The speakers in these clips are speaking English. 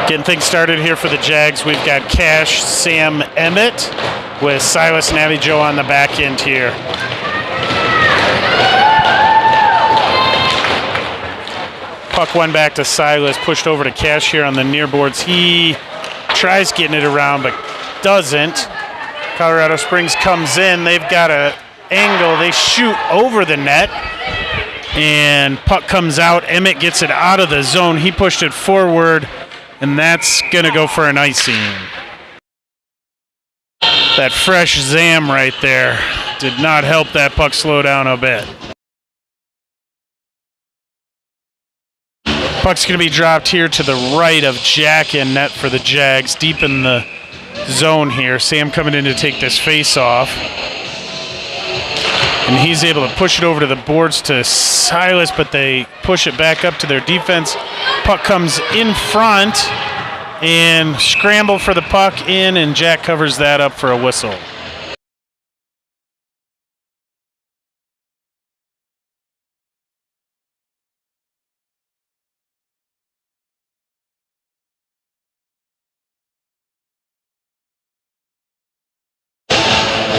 Getting things started here for the Jags. We've got Cash, Sam, Emmett with Silas and Abby Joe on the back end here. Puck one back to Silas, pushed over to Cash here on the near boards. He tries getting it around, but doesn't. Colorado Springs comes in. They've got an angle. They shoot over the net, and puck comes out. Emmett gets it out of the zone. He pushed it forward, and that's going to go for an icing. That fresh Zam right there did not help that puck slow down a bit. Puck's going to be dropped here to the right of Jack in net for the Jags, deep in the zone here. Sam coming in to take this face off. And he's able to push it over to the boards to Silas, but they push it back up to their defense. Puck comes in front and scramble for the puck in, and Jack covers that up for a whistle.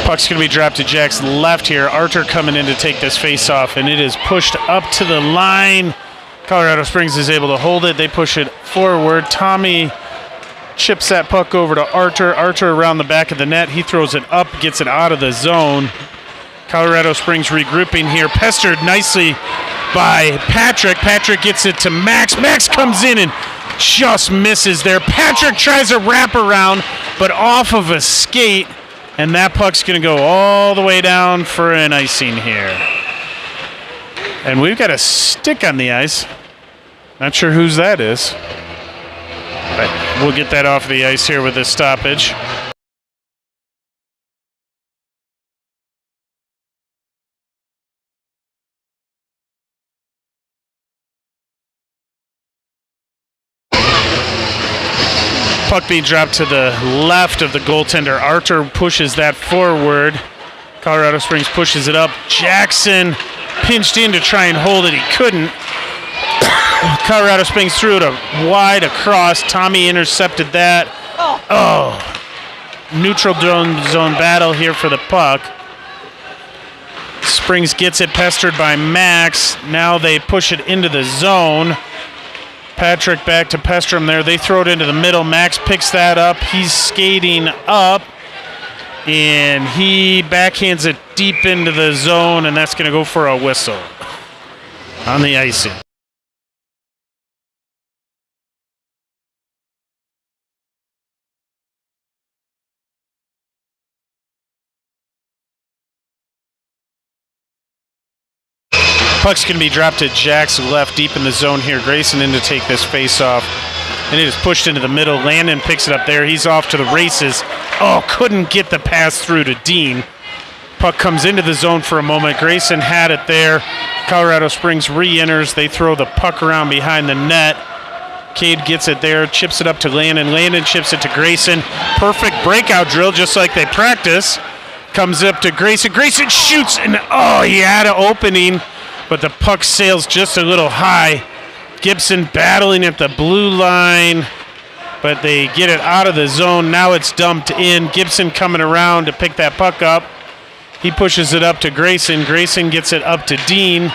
Puck's going to be dropped to Jack's left here. Archer coming in to take this face off, and it is pushed up to the line. Colorado Springs is able to hold it. They push it forward. Tommy chips that puck over to Archer. Archer around the back of the net. He throws it up, gets it out of the zone. Colorado Springs regrouping here. Pestered nicely by Patrick. Patrick gets it to Max. Max comes in and just misses there. Patrick tries a wraparound, but off of a skate. And that puck's going to go all the way down for an icing here. And we've got a stick on the ice. Not sure whose that is. But we'll get that off the ice here with this stoppage. Puck being dropped to the left of the goaltender. Archer pushes that forward. Colorado Springs pushes it up. Jackson pinched in to try and hold it. He couldn't. Colorado Springs threw it wide across. Tommy intercepted that. Oh. Neutral zone battle here for the puck. Springs gets it, pestered by Max. Now they push it into the zone. Patrick back to pester him there. They throw it into the middle. Max picks that up. He's skating up, and he backhands it deep into the zone, and that's going to go for a whistle on the icing. Puck's going to be dropped to Jack's left, deep in the zone here. Grayson in to take this face off, and it is pushed into the middle. Landon picks it up there. He's off to the races. Oh, couldn't get the pass through to Dean. Puck comes into the zone for a moment. Grayson had it there. Colorado Springs re-enters. They throw the puck around behind the net. Cade gets it there, chips it up to Landon. Landon chips it to Grayson. Perfect breakout drill, just like they practice. Comes up to Grayson. Grayson shoots, and oh, he had an opening, but the puck sails just a little high. Gibson battling at the blue line, but they get it out of the zone. Now it's dumped in. Gibson coming around to pick that puck up. He pushes it up to Grayson. Grayson gets it up to Dean.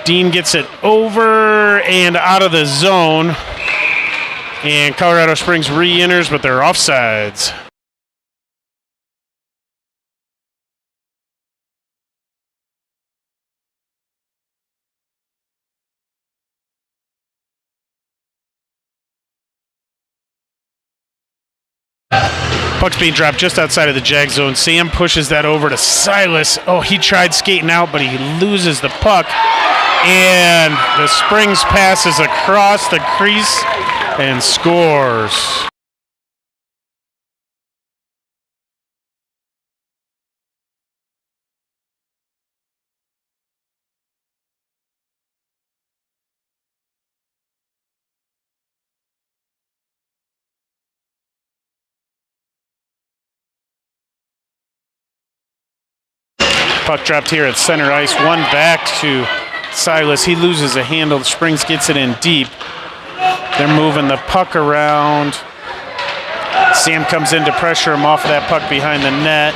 Dean gets it over and out of the zone. And Colorado Springs re-enters, but they're offsides. Puck's being dropped just outside of the Jag zone. Sam pushes that over to Silas. Oh, he tried skating out, but he loses the puck. And the Springs passes across the crease and scores. Puck dropped here at center ice. One back to Silas. He loses a handle. Springs gets it in deep. They're moving the puck around. Sam comes in to pressure him off of that puck behind the net.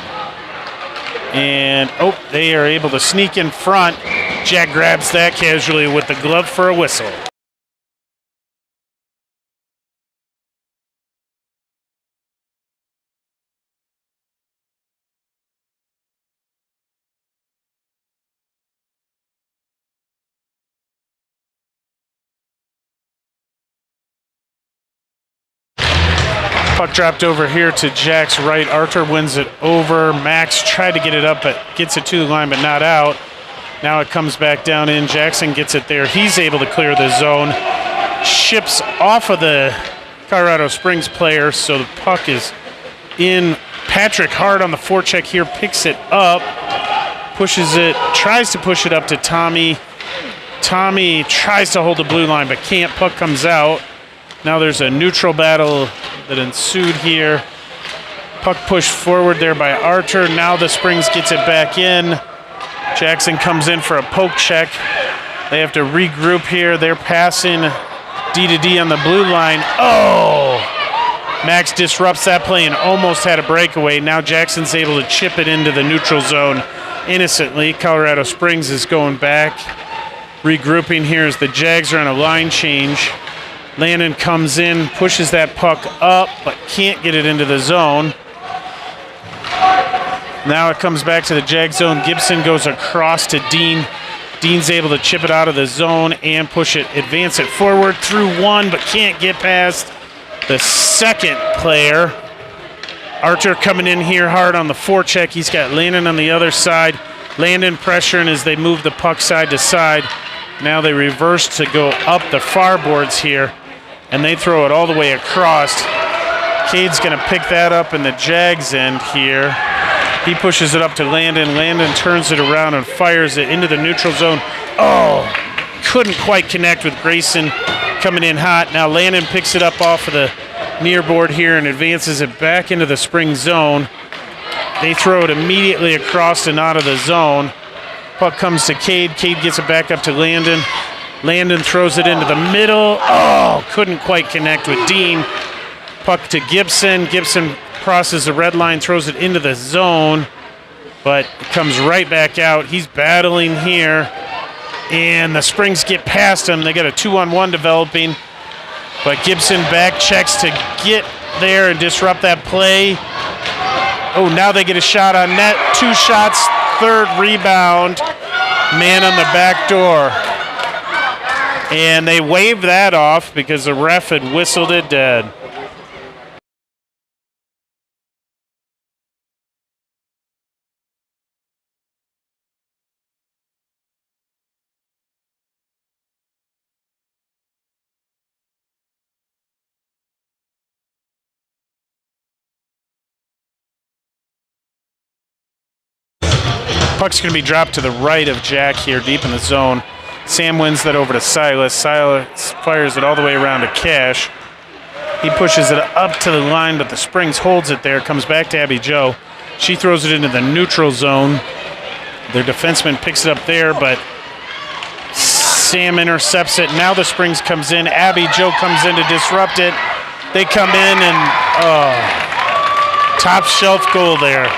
And, they are able to sneak in front. Jack grabs that casually with the glove for a whistle. Puck dropped over here to Jack's right. Arthur wins it over. Max tried to get it up, but gets it to the line, but not out. Now it comes back down in. Jackson gets it there. He's able to clear the zone. Ships off of the Colorado Springs player, so the puck is in. Patrick hard on the forecheck here, picks it up, pushes it, tries to push it up to Tommy. Tommy tries to hold the blue line, but can't. Puck comes out. Now there's a neutral battle that ensued here. Puck pushed forward there by Archer. Now the Springs gets it back in. Jackson comes in for a poke check. They have to regroup here. They're passing D to D on the blue line. Max disrupts that play and almost had a breakaway. Now Jackson's able to chip it into the neutral zone innocently. Colorado Springs is going back. Regrouping here as the Jags are on a line change. Landon comes in, pushes that puck up, but can't get it into the zone. Now it comes back to the Jag zone. Gibson goes across to Dean. Dean's able to chip it out of the zone and push it, advance it forward through one, but can't get past the second player. Archer coming in here hard on the forecheck. He's got Landon on the other side. Landon pressuring as they move the puck side to side. Now they reverse to go up the far boards here, and they throw it all the way across. Cade's going to pick that up in the Jags end here. He pushes it up to Landon. Landon turns it around and fires it into the neutral zone. Couldn't quite connect with Grayson coming in hot. Now Landon picks it up off of the near board here and advances it back into the Spring zone. They throw it immediately across and out of the zone. Puck comes to Cade. Cade gets it back up to Landon. Landon throws it into the middle. Couldn't quite connect with Dean. Puck to Gibson. Gibson crosses the red line, throws it into the zone, but it comes right back out. He's battling here, and the Springs get past him. They got a 2-on-1 developing, but Gibson back checks to get there and disrupt that play. Now they get a shot on net. 2 shots, third rebound. Man on the back door. And they waved that off because the ref had whistled it dead. Puck's going to be dropped to the right of Jack here, deep in the zone. Sam wins that over to Silas. Silas fires it all the way around to Cash. He pushes it up to the line, but the Springs holds it there. Comes back to Abby Jo. She throws it into the neutral zone. Their defenseman picks it up there, but Sam intercepts it. Now the Springs comes in. Abby Jo comes in to disrupt it. They come in and top shelf goal there.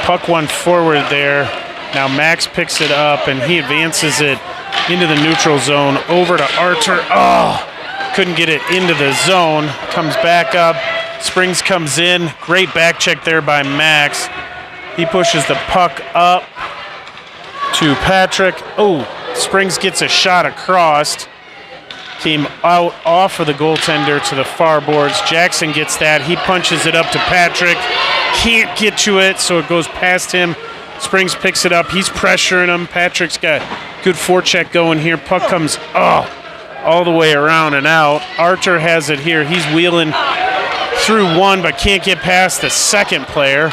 Puck went forward there. Now Max picks it up, and he advances it into the neutral zone over to Archer. Couldn't get it into the zone. Comes back up. Springs comes in. Great back check there by Max. He pushes the puck up to Patrick. Springs gets a shot across. Came out off of the goaltender to the far boards. Jackson gets that. He punches it up to Patrick. Can't get to it, so it goes past him. Springs picks it up. He's pressuring him. Patrick's got good forecheck going here. Puck comes all the way around and out. Archer has it here. He's wheeling through one, but can't get past the second player.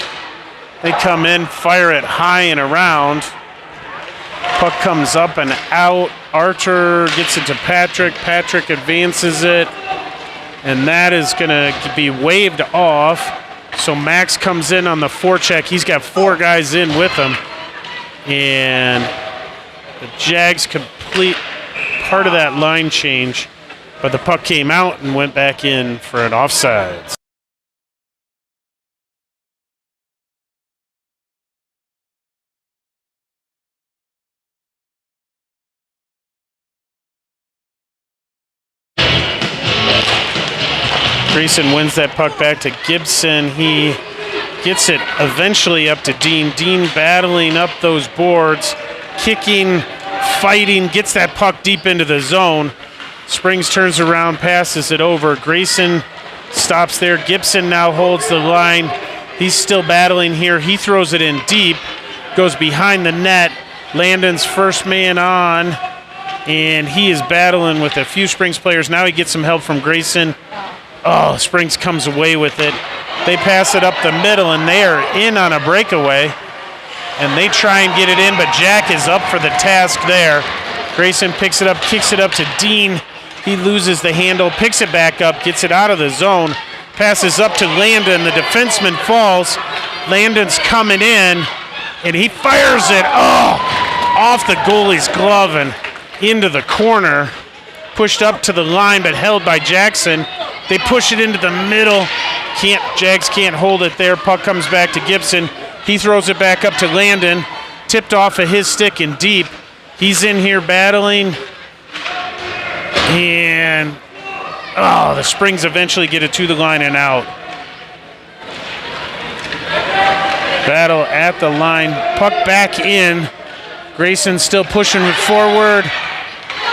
They come in, fire it high and around. Puck comes up and out. Archer gets it to Patrick. Patrick advances it. And that is going to be waved off. So Max comes in on the forecheck. He's got 4 guys in with him. And the Jags complete part of that line change. But the puck came out and went back in for an offsides. Grayson wins that puck back to Gibson. He gets it eventually up to Dean. Dean battling up those boards, kicking, fighting, gets that puck deep into the zone. Springs turns around, passes it over. Grayson stops there. Gibson now holds the line. He's still battling here. He throws it in deep, goes behind the net. Landon's first man on, and he is battling with a few Springs players. Now he gets some help from Grayson. Oh, Springs comes away with it. They pass it up the middle, and they are in on a breakaway. And they try and get it in, but Jack is up for the task there. Grayson picks it up, kicks it up to Dean. He loses the handle, picks it back up, gets it out of the zone, passes up to Landon. The defenseman falls. Landon's coming in, and he fires it, off the goalie's glove and into the corner. Pushed up to the line, but held by Jackson. They push it into the middle. Jags can't hold it there. Puck comes back to Gibson. He throws it back up to Landon. Tipped off of his stick and deep. He's in here battling. And, the Springs eventually get it to the line and out. Battle at the line. Puck back in. Grayson still pushing it forward.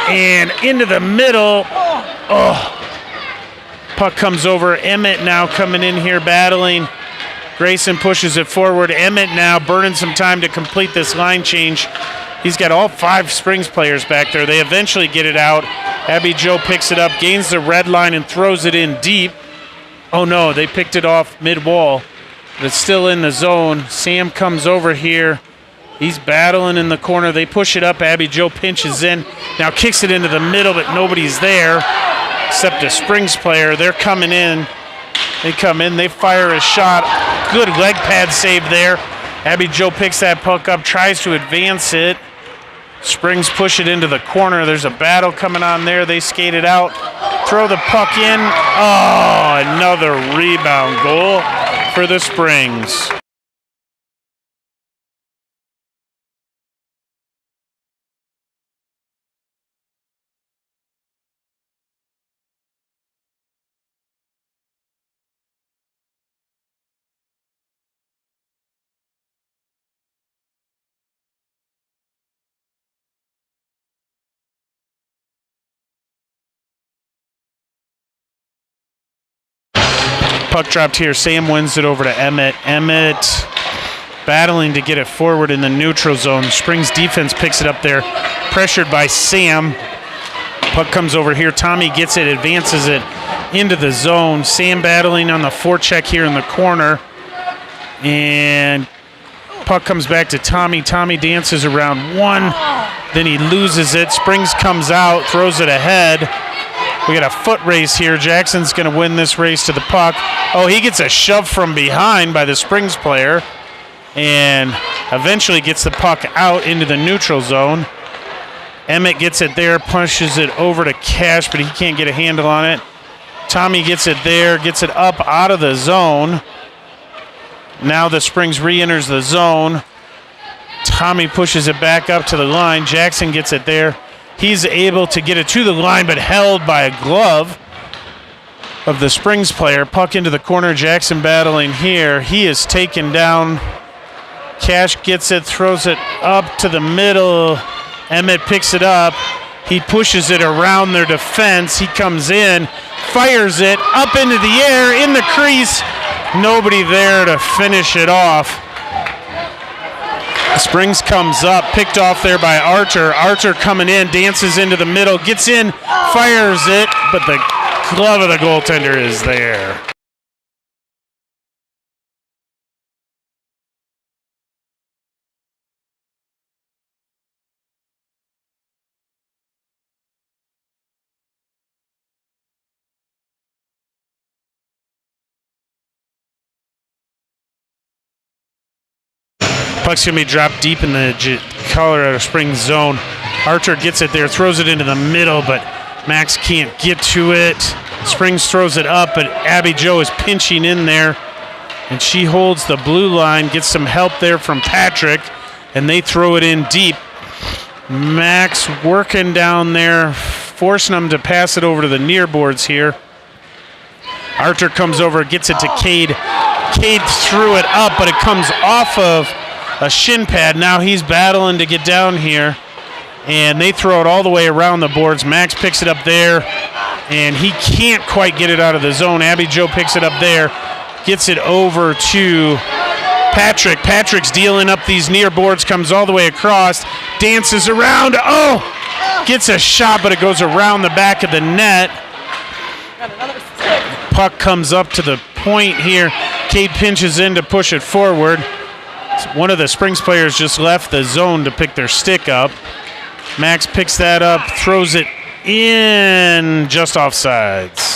And into the middle. Puck comes over. Emmett now coming in here battling. Grayson pushes it forward. Emmett now burning some time to complete this line change. He's got all 5 Springs players back there. They eventually get it out. Abby Joe picks it up, gains the red line, and throws it in deep. Oh no, they picked it off mid-wall. But it's still in the zone. Sam comes over here. He's battling in the corner. They push it up. Abby Joe pinches in. Now kicks it into the middle, but nobody's there except a Springs player. They're coming in. They come in. They fire a shot. Good leg pad save there. Abby Joe picks that puck up, tries to advance it. Springs push it into the corner. There's a battle coming on there. They skate it out. Throw the puck in. Another rebound goal for the Springs. Puck dropped here. Sam wins it over to Emmett. Emmett battling to get it forward in the neutral zone. Springs defense picks it up there. Pressured by Sam. Puck comes over here. Tommy gets it, advances it into the zone. Sam battling on the forecheck here in the corner. And puck comes back to Tommy. Tommy dances around one. Then he loses it. Springs comes out, throws it ahead. We got a foot race here. Jackson's going to win this race to the puck. He gets a shove from behind by the Springs player and eventually gets the puck out into the neutral zone. Emmett gets it there, pushes it over to Cash, but he can't get a handle on it. Tommy gets it there, gets it up out of the zone. Now the Springs re-enters the zone. Tommy pushes it back up to the line. Jackson gets it there. He's able to get it to the line, but held by a glove of the Springs player. Puck into the corner. Jackson battling here. He is taken down. Cash gets it, throws it up to the middle. Emmett picks it up. He pushes it around their defense. He comes in, fires it up into the air, in the crease. Nobody there to finish it off. Springs comes up, picked off there by Archer. Archer coming in, dances into the middle, gets in, fires it, but the glove of the goaltender is there. Puck's going to be dropped deep in the Colorado Springs zone. Archer gets it there, throws it into the middle, but Max can't get to it. Springs throws it up, but Abby Jo is pinching in there, and she holds the blue line, gets some help there from Patrick, and they throw it in deep. Max working down there, forcing them to pass it over to the near boards here. Archer comes over, gets it to Cade. Cade threw it up, but it comes off of a shin pad. Now he's battling to get down here, and they throw it all the way around the boards. Max picks it up there, and he can't quite get it out of the zone. Abby Jo picks it up there, gets it over to Patrick. Patrick's dealing up these near boards, comes all the way across, dances around. Oh! Gets a shot, but it goes around the back of the net. Puck comes up to the point here. Cade pinches in to push it forward. One of the Springs players just left the zone to pick their stick up. Max picks that up, throws it in just offsides.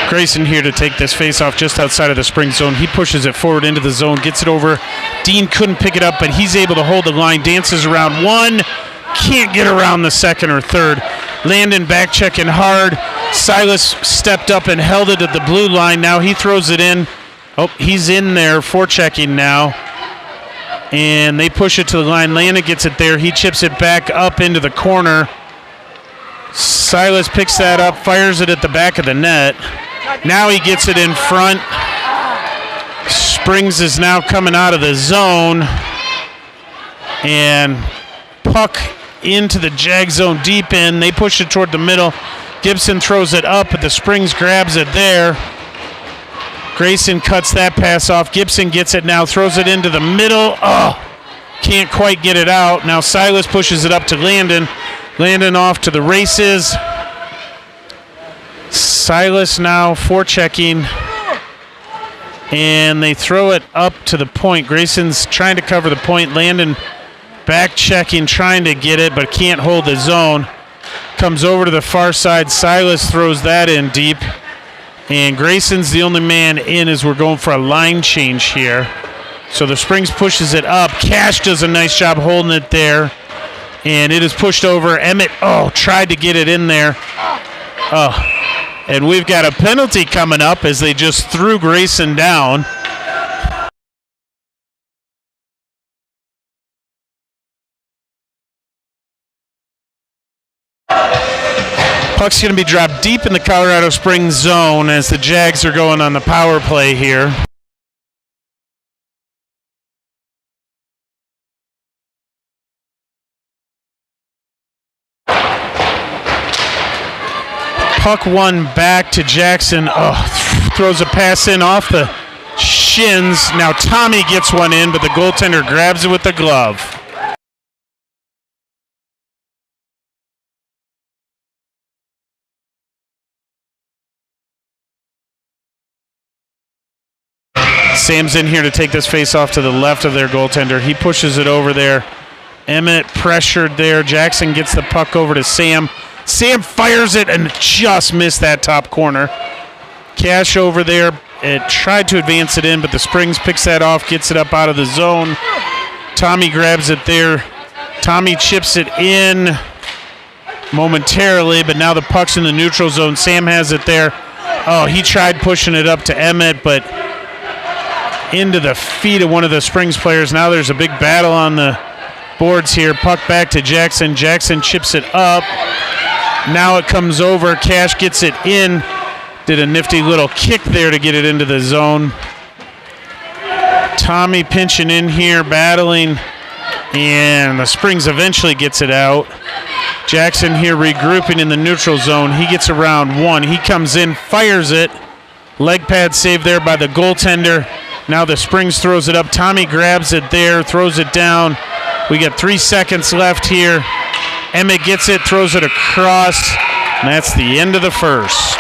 Grayson here to take this face-off just outside of the Spring zone. He pushes it forward into the zone, gets it over. Dean couldn't pick it up, but he's able to hold the line, dances around one, can't get around the second or third. Landon back checking hard. Silas stepped up and held it at the blue line. Now he throws it in. Oh, he's in there forechecking now. And they push it to the line. Landon gets it there. He chips it back up into the corner. Silas picks that up, fires it at the back of the net. Now he gets it in front. Springs is now coming out of the zone. And puck into the Jag zone deep in. They push it toward the middle. Gibson throws it up, but the Springs grabs it there. Grayson cuts that pass off. Gibson gets it now, throws it into the middle. Oh, can't quite get it out. Now Silas pushes it up to Landon. Landon off to the races. Silas now forechecking, and they throw it up to the point. Grayson's trying to cover the point. Landon back checking, trying to get it, but can't hold the zone. Comes over to the far side. Silas throws that in deep, and Grayson's the only man in as we're going for a line change here. So the Springs pushes it up. Cash does a nice job holding it there, and it is pushed over. Emmett, tried to get it in there. And we've got a penalty coming up as they just threw Grayson down. Puck's going to be dropped deep in the Colorado Springs zone as the Jags are going on the power play here. Puck one back to Jackson. Throws a pass in off the shins. Now Tommy gets one in, but the goaltender grabs it with the glove. Sam's in here to take this face off to the left of their goaltender. He pushes it over there. Emmett pressured there. Jackson gets the puck over to Sam. Sam fires it and just missed that top corner. Cash over there. It tried to advance it in, but the Springs picks that off, gets it up out of the zone. Tommy grabs it there. Tommy chips it in momentarily, but now the puck's in the neutral zone. Sam has it there. He tried pushing it up to Emmett, but into the feet of one of the Springs players. Now there's a big battle on the boards here. Puck back to Jackson. Jackson chips it up. Now it comes over. Cash gets it in. Did a nifty little kick there to get it into the zone. Tommy pinching in here, battling, and the Springs eventually gets it out. Jackson here regrouping in the neutral zone. He gets around one. He comes in, fires it. Leg pad save there by the goaltender. Now the Springs throws it up. Tommy grabs it there, throws it down. We got 3 seconds left here. Emmett gets it, throws it across, and that's the end of the first.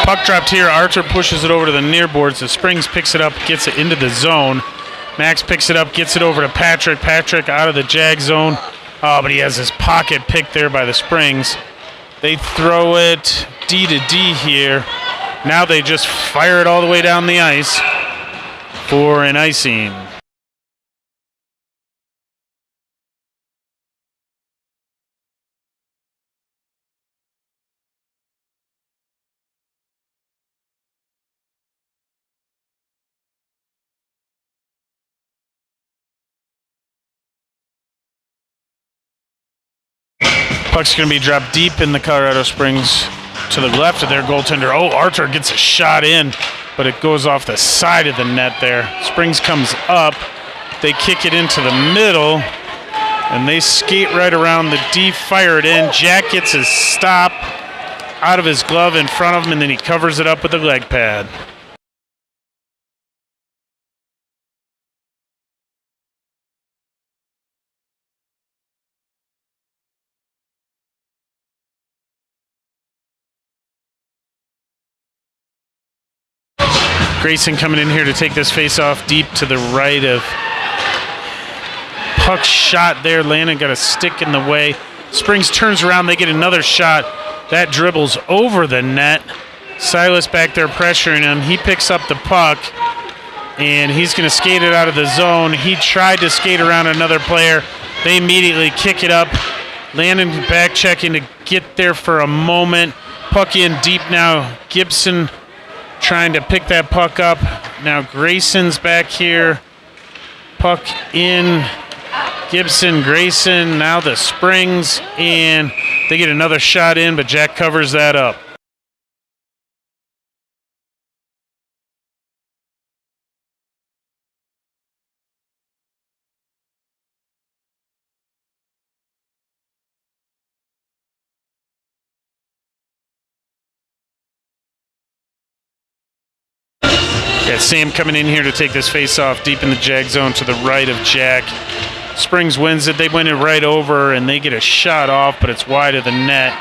Puck dropped here. Archer pushes it over to the near boards. The Springs picks it up, gets it into the zone. Max picks it up, gets it over to Patrick. Patrick out of the Jag zone. Oh, but he has his pocket picked there by the Springs. They throw it D to D here. Now they just fire it all the way down the ice for an icing. Puck's going to be dropped deep in the Colorado Springs to the left of their goaltender. Oh, Archer gets a shot in, but it goes off the side of the net there. Springs comes up. They kick it into the middle, and they skate right around the D, fire it in. Jack gets his stop out of his glove in front of him, and then he covers it up with a leg pad. Grayson coming in here to take this face-off deep to the right of Puck shot there. Landon got a stick in the way. Springs turns around. They get another shot. That dribbles over the net. Silas back there pressuring him. He picks up the puck, and he's going to skate it out of the zone. He tried to skate around another player. They immediately kick it up. Landon back checking to get there for a moment. Puck in deep now. Gibson trying to pick that puck up. Now Grayson's back here. Puck in. Gibson, Grayson, now the Springs, and they get another shot in, but Jack covers that up. Got Sam coming in here to take this face-off deep in the Jag zone to the right of Jack. Springs wins it. They win it right over, and they get a shot off, but it's wide of the net.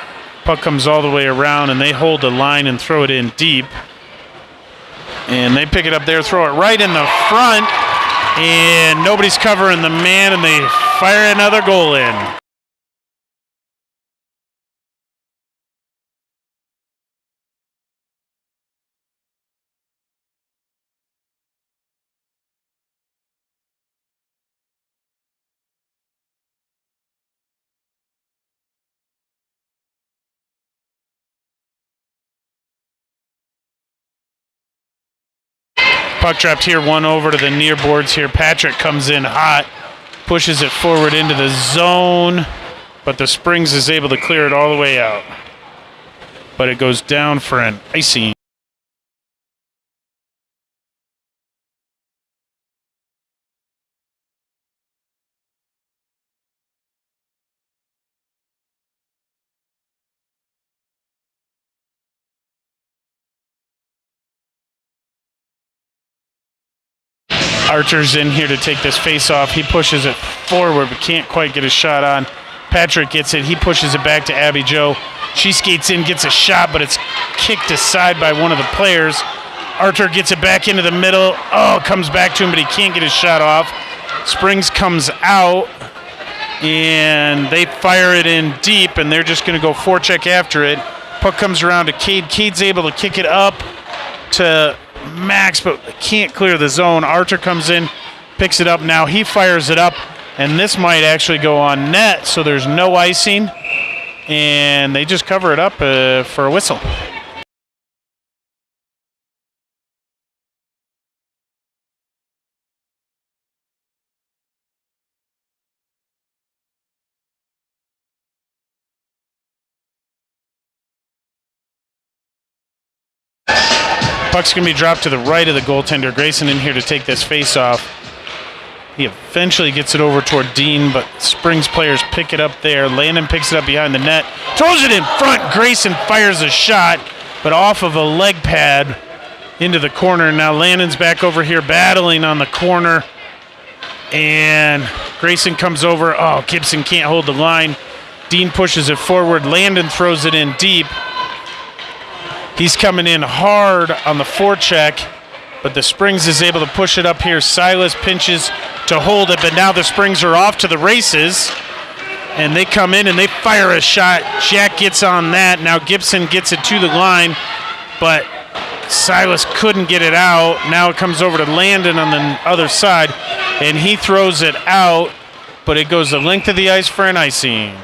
Puck comes all the way around, and they hold the line and throw it in deep. And they pick it up there, throw it right in the front, and nobody's covering the man, and they fire another goal in. Puck dropped here, one over to the near boards here. Patrick comes in hot, pushes it forward into the zone, but the Springs is able to clear it all the way out. But it goes down for an icing. Archer's in here to take this face off. He pushes it forward but can't quite get a shot on. Patrick gets it. He pushes it back to Abby Jo. She skates in, gets a shot, but it's kicked aside by one of the players. Archer gets it back into the middle. Oh, comes back to him, but he can't get his shot off. Springs comes out, and they fire it in deep, and they're just going to go forecheck after it. Puck comes around to Cade. Cade's able to kick it up to Max, but can't clear the zone. Archer comes in, picks it up now. He fires it up, and this might actually go on net, so there's no icing, and they just cover it up for a whistle. Puck's going to be dropped to the right of the goaltender. Grayson in here to take this face-off. He eventually gets it over toward Dean, but Springs players pick it up there. Landon picks it up behind the net. Throws it in front. Grayson fires a shot, but off of a leg pad into the corner. Now Landon's back over here battling on the corner. And Grayson comes over. Oh, Gibson can't hold the line. Dean pushes it forward. Landon throws it in deep. He's coming in hard on the forecheck, but the Springs is able to push it up here. Silas pinches to hold it, but now the Springs are off to the races, and they come in and they fire a shot. Jack gets on that. Now Gibson gets it to the line, but Silas couldn't get it out. Now it comes over to Landon on the other side, and he throws it out, but it goes the length of the ice for an icing.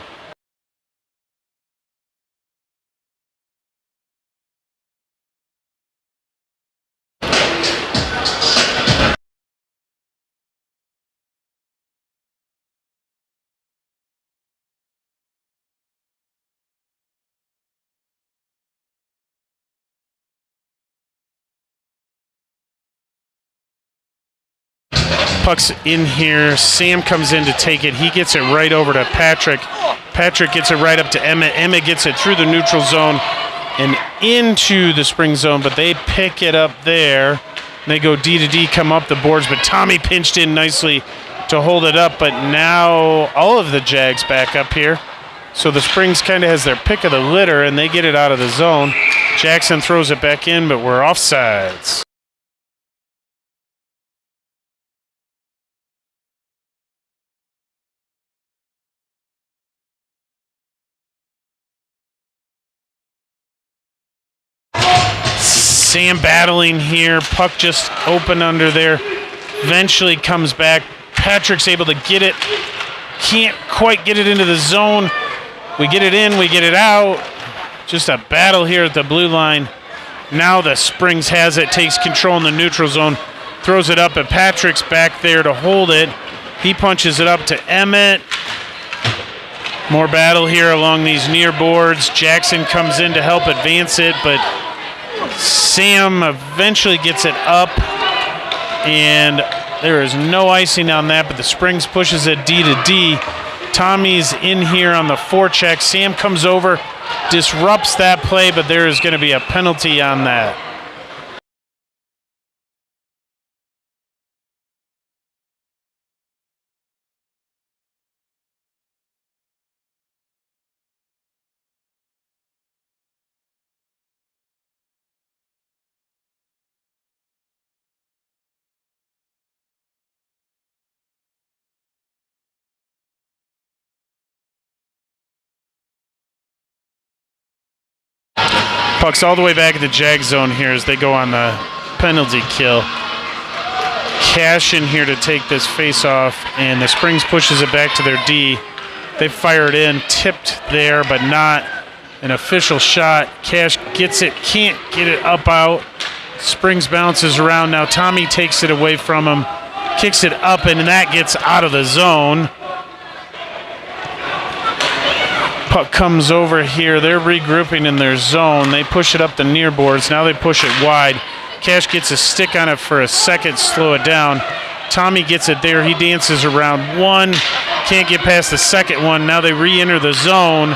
Puck's in here. Sam comes in to take it. He gets it right over to Patrick. Patrick gets it right up to Emmett. Emmett gets it through the neutral zone and into the Spring zone, but they pick it up there. They go D to D, come up the boards, but Tommy pinched in nicely to hold it up, but now all of the Jags back up here. So the Springs kind of has their pick of the litter, and they get it out of the zone. Jackson throws it back in, but we're offsides. Sam battling here. Puck just open under there. Eventually comes back. Patrick's able to get it. Can't quite get it into the zone. We get it in, we get it out. Just a battle here at the blue line. Now the Springs has it, takes control in the neutral zone. Throws it up, and Patrick's back there to hold it. He punches it up to Emmett. More battle here along these near boards. Jackson comes in to help advance it, but Sam eventually gets it up, and there is no icing on that, but the Springs pushes it D to D. Tommy's in here on the forecheck. Sam comes over, disrupts that play, but there is going to be a penalty on that. Puck's all the way back at the Jag zone here as they go on the penalty kill. Cash in here to take this face off, and the Springs pushes it back to their D. They fire it in, tipped there, but not an official shot. Cash gets it, can't get it up out. Springs bounces around. Now Tommy takes it away from him, kicks it up, and that gets out of the zone. Puck comes over here. They're regrouping in their zone. They push it up the near boards. Now they push it wide. Cash gets a stick on it for a second, slow it down. Tommy gets it there. He dances around one. Can't get past the second one. Now they re-enter the zone.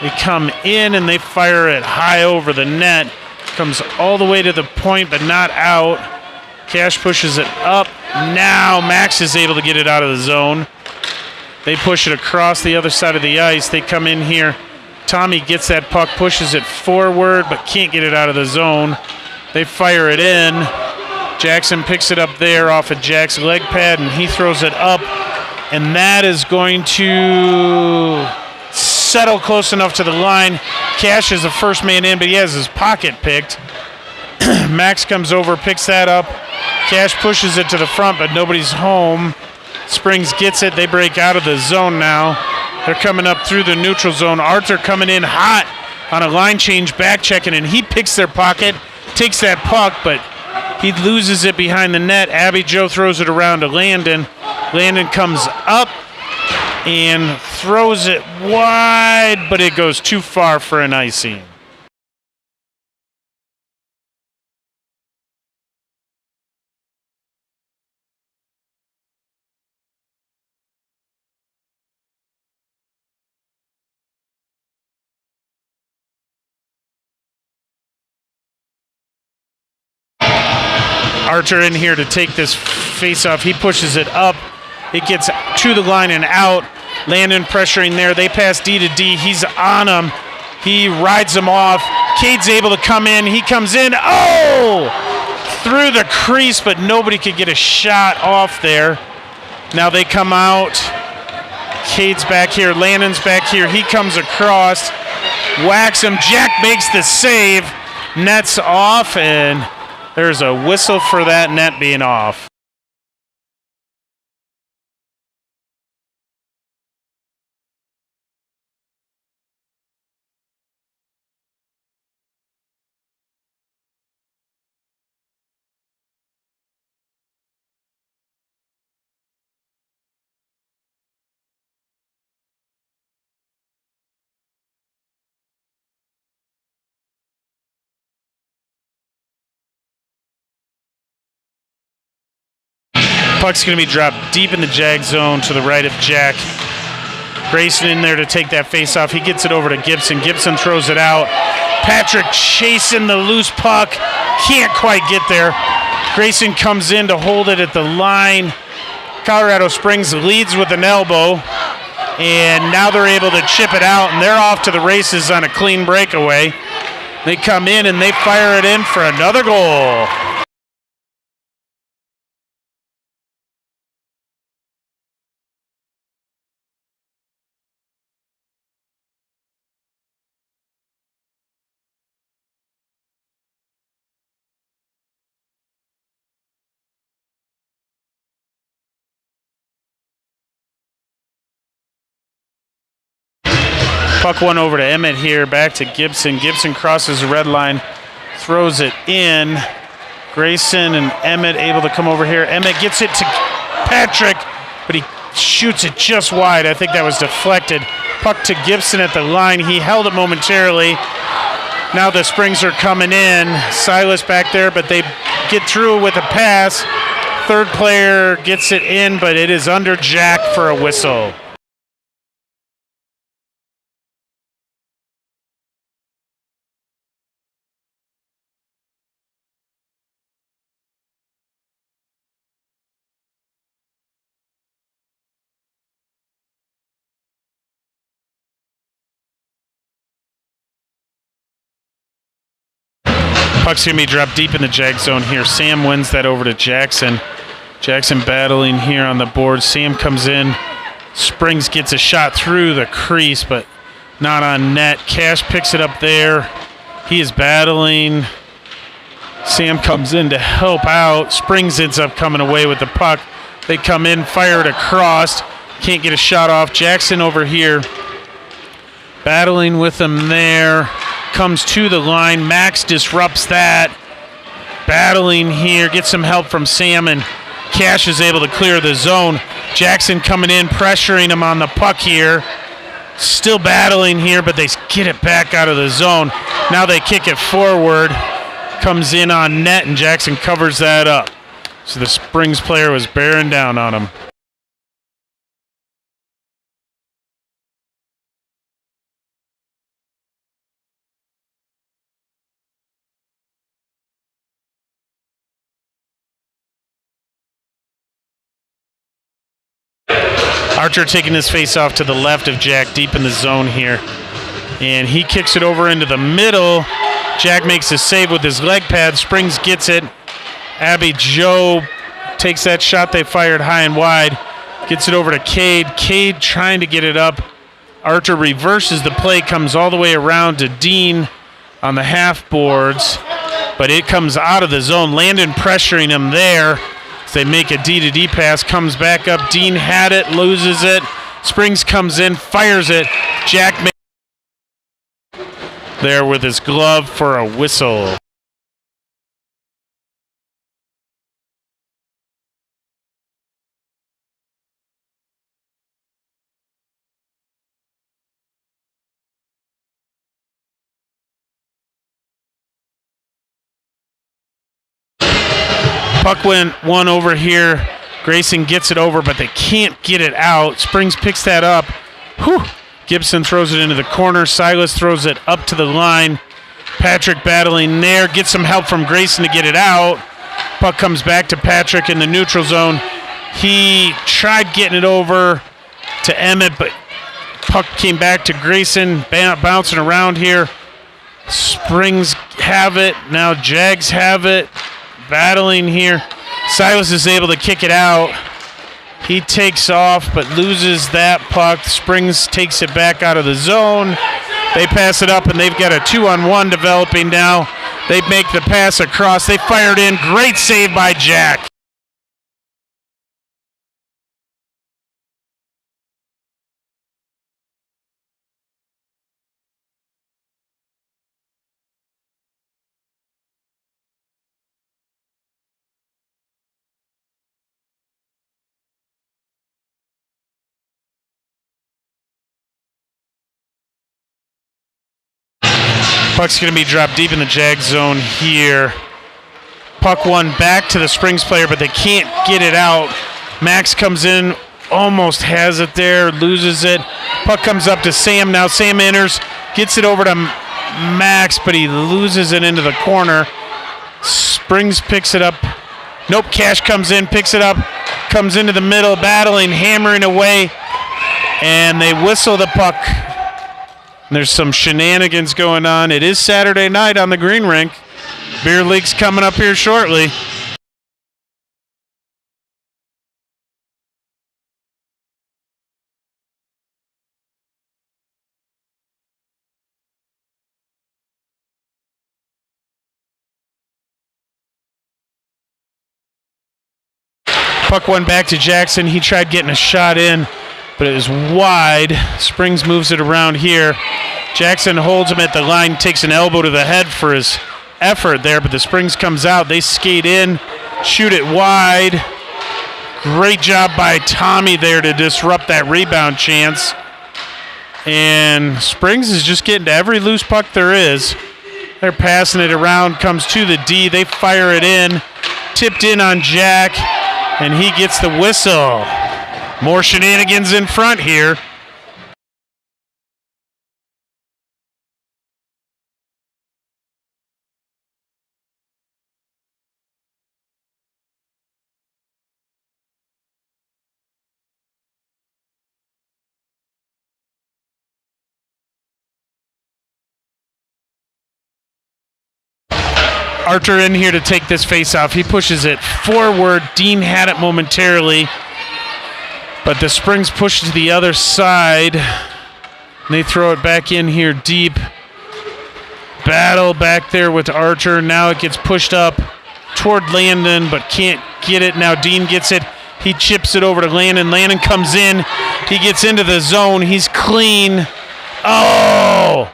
They come in and they fire it high over the net. Comes all the way to the point, but not out. Cash pushes it up. Now Max is able to get it out of the zone. They push it across the other side of the ice. They come in here. Tommy gets that puck, pushes it forward, but can't get it out of the zone. They fire it in. Jackson picks it up there off of Jack's leg pad, and he throws it up. And that is going to settle close enough to the line. Cash is the first man in, but he has his pocket picked. Max comes over, picks that up. Cash pushes it to the front, but nobody's home. Springs gets it. They break out of the zone now. They're coming up through the neutral zone. Arthur coming in hot on a line change, back checking, and he picks their pocket, takes that puck, but he loses it behind the net. Abby Joe throws it around to Landon. Landon comes up and throws it wide, but it goes too far for an icing. Archer in here to take this face-off. He pushes it up. It gets to the line and out. Landon pressuring there. They pass D to D. He's on him. He rides him off. Cade's able to come in. He comes in. Oh! Through the crease, but nobody could get a shot off there. Now they come out. Cade's back here. Landon's back here. He comes across. Whacks him. Jack makes the save. Net's off, and there's a whistle for that net being off. Puck's going to be dropped deep in the Jag zone to the right of Jack. Grayson in there to take that face off. He gets it over to Gibson. Gibson throws it out. Patrick chasing the loose puck. Can't quite get there. Grayson comes in to hold it at the line. Colorado Springs leads with an elbow. And now they're able to chip it out, and they're off to the races on a clean breakaway. They come in and they fire it in for another goal. Puck one over to Emmett here, back to Gibson. Gibson crosses the red line, throws it in. Grayson and Emmett able to come over here. Emmett gets it to Patrick, but he shoots it just wide. I think that was deflected. Puck to Gibson at the line. He held it momentarily. Now the Springs are coming in. Silas back there, but they get through with a pass. Third player gets it in, but it is under Jack for a whistle. Puck's going to be dropped deep in the Jag zone here. Sam wins that over to Jackson. Jackson battling here on the board. Sam comes in. Springs gets a shot through the crease, but not on net. Cash picks it up there. He is battling. Sam comes in to help out. Springs ends up coming away with the puck. They come in, fire it across. Can't get a shot off. Jackson over here battling with him there. Comes to the line. Max disrupts that. Battling here. Gets some help from Sam, and Cash is able to clear the zone. Jackson coming in, pressuring him on the puck here. Still battling here, but they get it back out of the zone. Now they kick it forward. Comes in on net, and Jackson covers that up. So the Springs player was bearing down on him. Archer taking his face off to the left of Jack, deep in the zone here. And he kicks it over into the middle. Jack makes a save with his leg pad. Springs gets it. Abby Joe takes that shot they fired high and wide. Gets it over to Cade. Cade trying to get it up. Archer reverses the play, comes all the way around to Dean on the half boards. But it comes out of the zone. Landon pressuring him there. They make a D-to-D pass, comes back up. Dean had it, loses it. Springs comes in, fires it. Jack there with his glove for a whistle. Puck went one over here. Grayson gets it over, but they can't get it out. Springs picks that up. Whew. Gibson throws it into the corner. Silas throws it up to the line. Patrick battling there. Gets some help from Grayson to get it out. Puck comes back to Patrick in the neutral zone. He tried getting it over to Emmett, but puck came back to Grayson, bouncing around here. Springs have it. Now Jags have it. Battling here. Silas is able to kick it out. He takes off but loses that puck. Springs takes it back out of the zone. They pass it up and they've got a 2-on-1 developing now. They make the pass across. They fired in. Great save by Jack. Puck's going to be dropped deep in the Jag zone here. Puck one back to the Springs player, but they can't get it out. Max comes in, almost has it there, loses it. Puck comes up to Sam now. Sam enters, gets it over to Max, but he loses it into the corner. Springs picks it up. Nope, Cash comes in, picks it up, comes into the middle, battling, hammering away, and they whistle the puck. There's some shenanigans going on. It is Saturday night on the green rink. Beer league's coming up here shortly. Puck went back to Jackson. He tried getting a shot in, but it was wide. Springs moves it around here. Jackson holds him at the line, takes an elbow to the head for his effort there, but the Springs comes out. They skate in, shoot it wide. Great job by Tommy there to disrupt that rebound chance. And Springs is just getting to every loose puck there is. They're passing it around, comes to the D. They fire it in, tipped in on Jack, and he gets the whistle. More shenanigans in front here. Archer in here to take this face off. He pushes it forward. Dean had it momentarily, but the Springs push to the other side. They throw it back in here deep. Battle back there with Archer. Now it gets pushed up toward Landon, but can't get it. Now Dean gets it. He chips it over to Landon. Landon comes in. He gets into the zone. He's clean. Oh!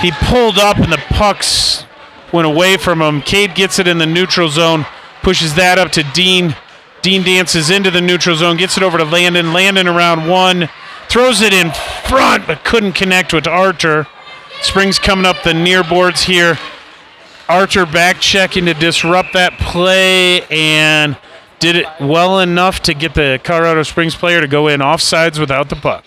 He pulled up and the pucks went away from him. Cade gets it in the neutral zone, pushes that up to Dean. Dean dances into the neutral zone, gets it over to Landon. Landon around one, throws it in front, but couldn't connect with Archer. Springs coming up the near boards here. Archer back checking to disrupt that play and did it well enough to get the Colorado Springs player to go in offsides without the puck.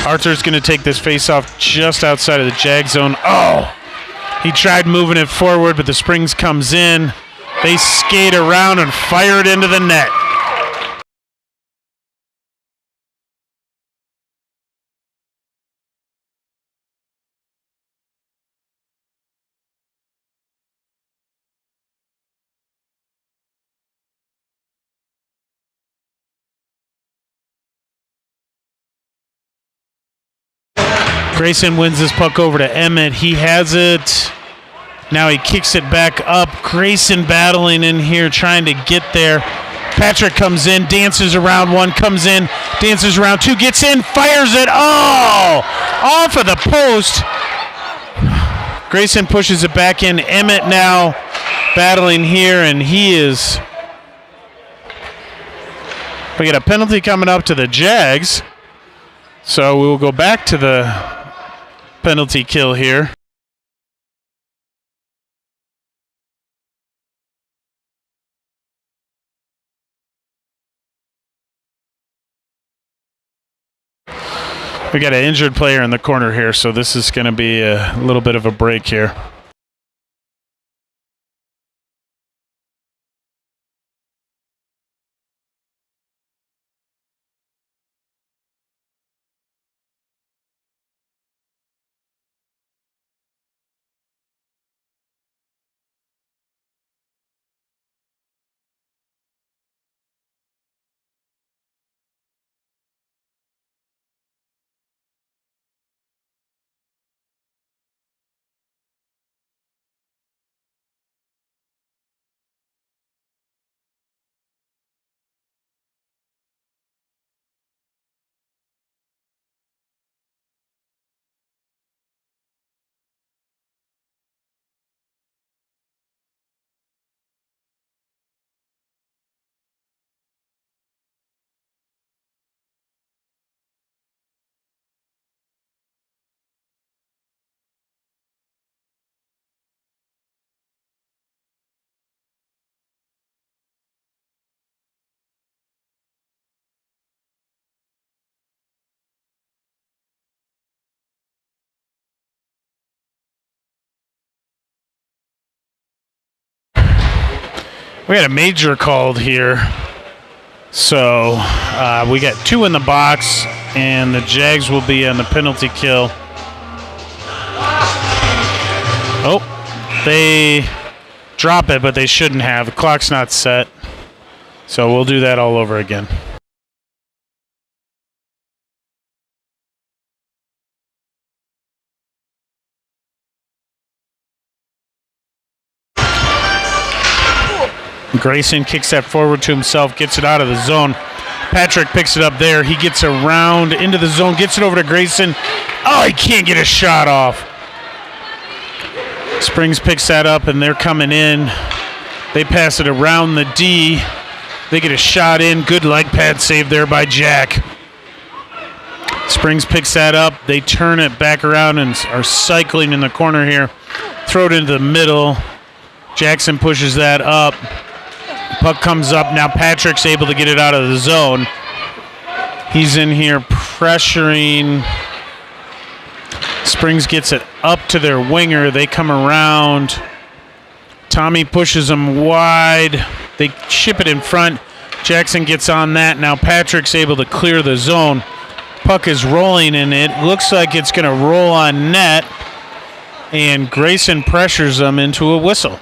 Arthur's going to take this face-off just outside of the Jag zone. Oh! He tried moving it forward, but the Springs comes in. They skate around and fire it into the net. Grayson wins this puck over to Emmett. He has it. Now he kicks it back up. Grayson battling in here, trying to get there. Patrick comes in, dances around one, comes in, dances around two, gets in, fires it. Oh! Off of the post. Grayson pushes it back in. Emmett now battling here, and he is... We got a penalty coming up to the Jags. So we will go back to the penalty kill here. We got an injured player in the corner here, so this is going to be a little bit of a break here. We had a major called here. So we got 2 in the box, and the Jags will be on the penalty kill. Oh, they drop it, but they shouldn't have. The clock's not set. So we'll do that all over again. Grayson kicks that forward to himself, gets it out of the zone. Patrick picks it up there. He gets around into the zone, gets it over to Grayson. Oh, he can't get a shot off. Springs picks that up, and they're coming in. They pass it around the D. They get a shot in. Good leg pad save there by Jack. Springs picks that up. They turn it back around and are cycling in the corner here. Throw it into the middle. Jackson pushes that up. Puck comes up. Now Patrick's able to get it out of the zone. He's in here pressuring. Springs gets it up to their winger. They come around. Tommy pushes them wide. They ship it in front. Jackson gets on that. Now Patrick's able to clear the zone. Puck is rolling, and it looks like it's going to roll on net. And Grayson pressures them into a whistle.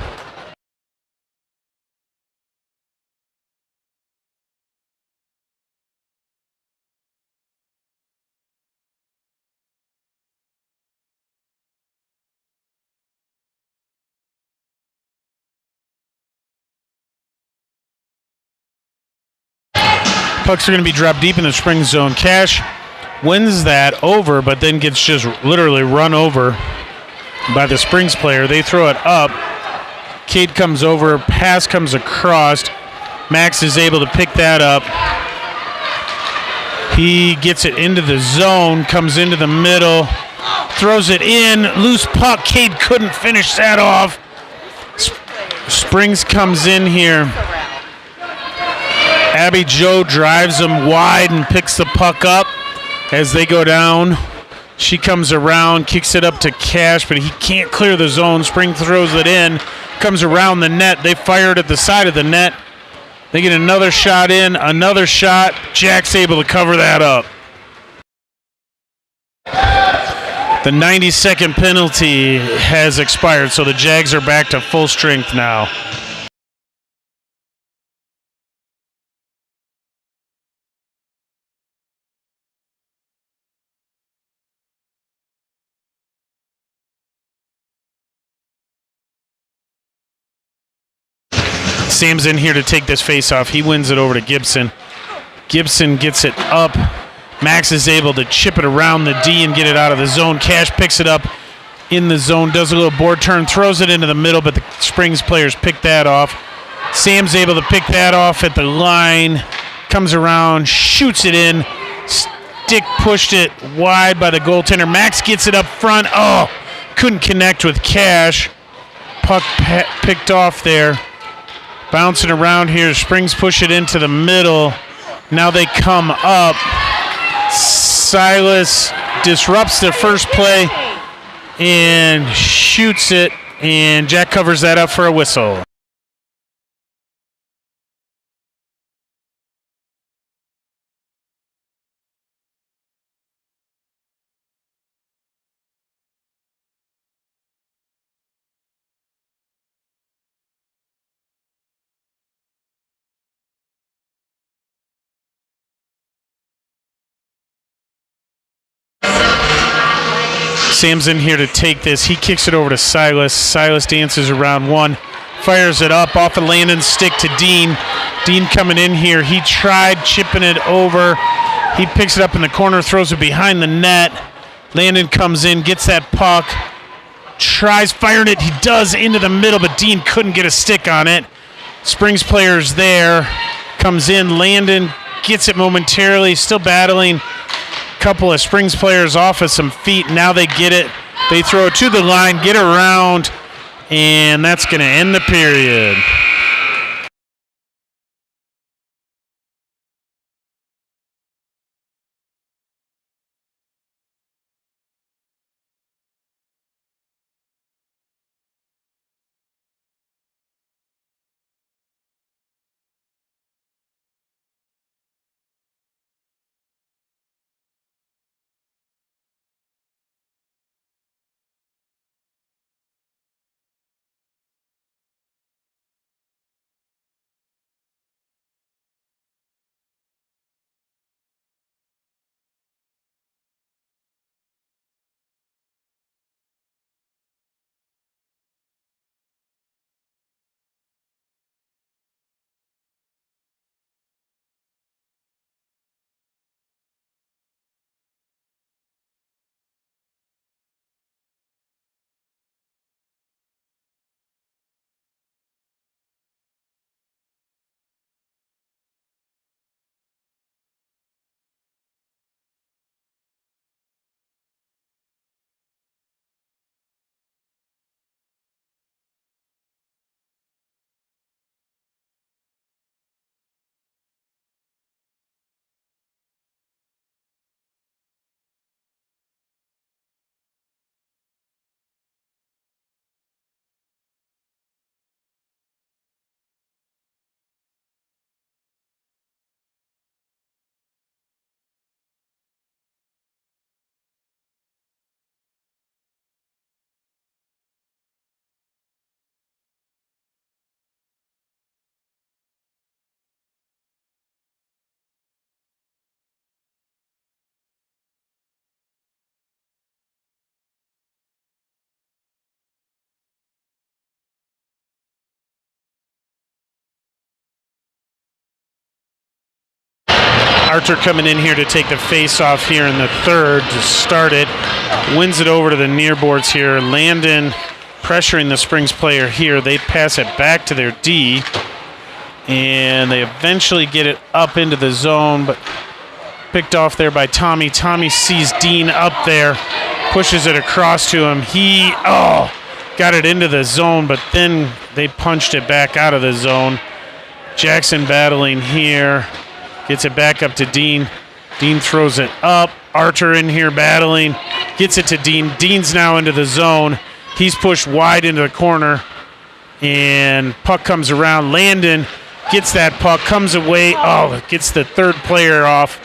Pucks are going to be dropped deep in the Springs zone. Cash wins that over, but then gets just literally run over by the Springs player. They throw it up. Cade comes over. Pass comes across. Max is able to pick that up. He gets it into the zone, comes into the middle, throws it in. Loose puck. Cade couldn't finish that off. Springs comes in here. Abby Joe drives them wide and picks the puck up as they go down. She comes around, kicks it up to Cash, but he can't clear the zone. Spring throws it in, comes around the net. They fire it at the side of the net. They get another shot in, another shot. Jack's able to cover that up. The 90-second penalty has expired, so the Jags are back to full strength now. Sam's in here to take this face-off. He wins it over to Gibson. Gibson gets it up. Max is able to chip it around the D and get it out of the zone. Cash picks it up in the zone, does a little board turn, throws it into the middle, but the Springs players pick that off. Sam's able to pick that off at the line, comes around, shoots it in. Stick pushed it wide by the goaltender. Max gets it up front. Oh, couldn't connect with Cash. Puck picked off there. Bouncing around here. Springs push it into the middle. Now they come up. Silas disrupts the first play and shoots it, and Jack covers that up for a whistle. Sam's in here to take this. He kicks it over to Silas. Silas dances around one, fires it up off of Landon's stick to Dean. Dean coming in here. He tried chipping it over. He picks it up in the corner, throws it behind the net. Landon comes in, gets that puck, tries firing it. He does into the middle, but Dean couldn't get a stick on it. Springs players there. Comes in. Landon gets it momentarily, still battling. Couple of Springs players off of some feet. Now they get it. They throw it to the line, get around, and that's going to end the period. Archer coming in here to take the face-off here in the third to start it. Wins it over to the near boards here. Landon pressuring the Springs player here. They pass it back to their D, and they eventually get it up into the zone, but picked off there by Tommy. Tommy sees Dean up there, pushes it across to him. He, got it into the zone, but then they punched it back out of the zone. Jackson battling here. Gets it back up to Dean. Dean throws it up. Archer in here battling. Gets it to Dean. Dean's now into the zone. He's pushed wide into the corner. And puck comes around. Landon gets that puck. Comes away. Gets the third player off.